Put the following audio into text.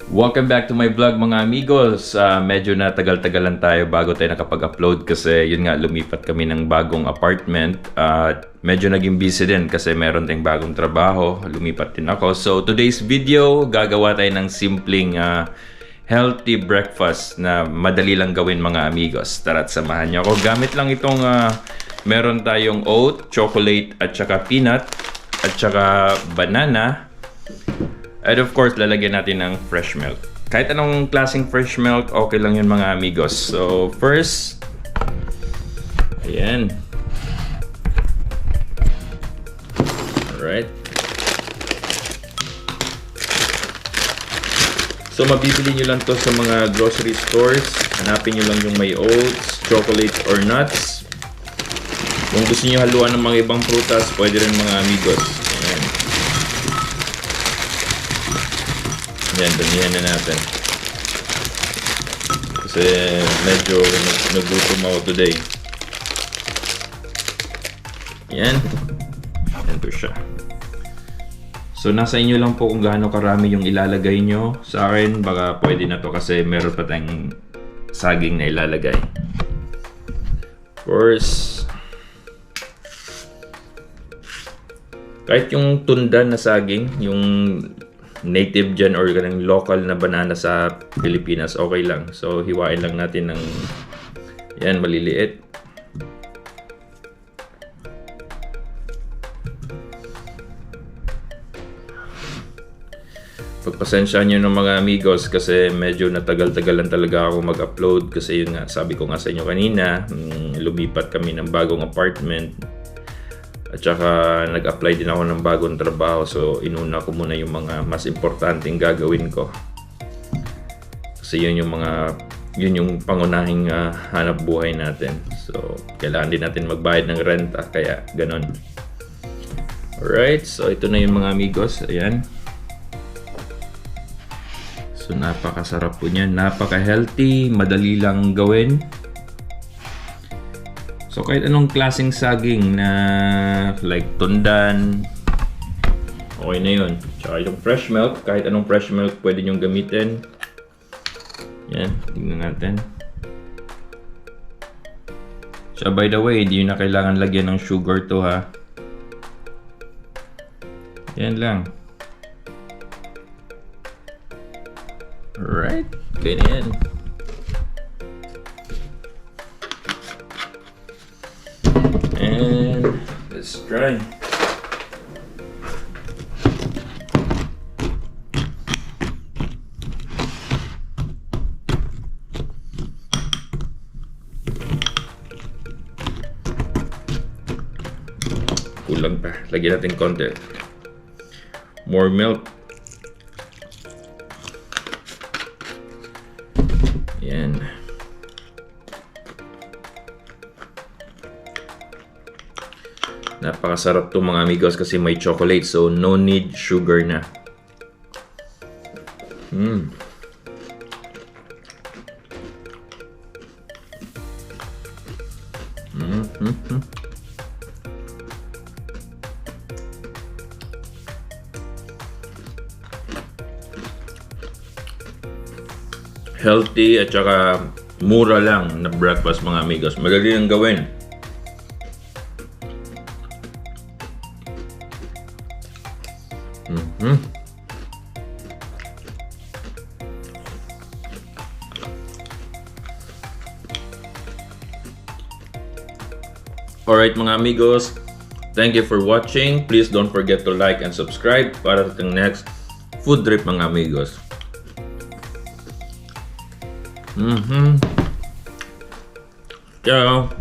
Welcome back to my vlog mga amigos. Medyo natagal-tagalan tayo bago tayo nakapag-upload kasi yun nga, lumipat kami ng bagong apartment at medyo naging busy din kasi meron tayong bagong trabaho, lumipat din ako. So today's video, gagawa tayo ng simpleng healthy breakfast na madali lang gawin mga amigos. Tara't samahan niyo ako. Gamit lang itong meron tayong oat, chocolate at saka peanut at saka banana. And of course, lalagyan natin ng fresh milk. Kahit anong klaseng fresh milk, okay lang yun mga amigos. So, first, ayan. Alright. So, mabibili nyo lang to sa mga grocery stores. Hanapin nyo lang yung may oats, chocolates, or nuts. Kung gusto nyo haluan ng mga ibang prutas, pwede rin mga amigos. Ayan. Yan, damihan na natin. Kasi medyo nagutom ako today. Yan. Yan po siya. So, nasa inyo lang po kung gaano karami yung ilalagay nyo. Sa akin, baka pwede na to kasi meron pa tayong saging na ilalagay. First, kahit yung tundan na saging, yung native dyan or ganang local na banana sa Pilipinas, okay lang. So, hiwain lang natin ng yan, maliliit. Pagpasensya nyo ng mga amigos kasi medyo natagal-tagalan talaga ako mag-upload kasi yun nga, sabi ko nga sa inyo kanina, lumipat kami ng bagong apartment. At saka nag-apply din ako ng bagong trabaho, so inuna ko muna yung mga mas importanteng gagawin ko. Kasi yun yung pangunahing hanap buhay natin. So kailangan din natin magbayad ng renta, kaya ganon. Alright, so ito na yung mga amigos. Ayan. So napakasarap po niyan, napaka-healthy, madali lang gawin. So kahit anong klaseng saging na like tundan, okay na yun. Tsaka yung fresh milk, kahit anong fresh milk pwede nyong gamitin. Yan, tingnan natin. So by the way, hindi nyo na kailangan lagyan ng sugar to ha. Yan lang. Alright, ganyan. And let's try. Kulang pa. Lagyan natin konti. More milk. Yan. Napakasarap to mga amigos kasi may chocolate, so no need sugar na. Healthy at saka mura lang na breakfast mga amigos. Madali lang gawin. Alright mga amigos, thank you for watching. Please don't forget to like and subscribe para sa next food trip mga amigos. Ciao!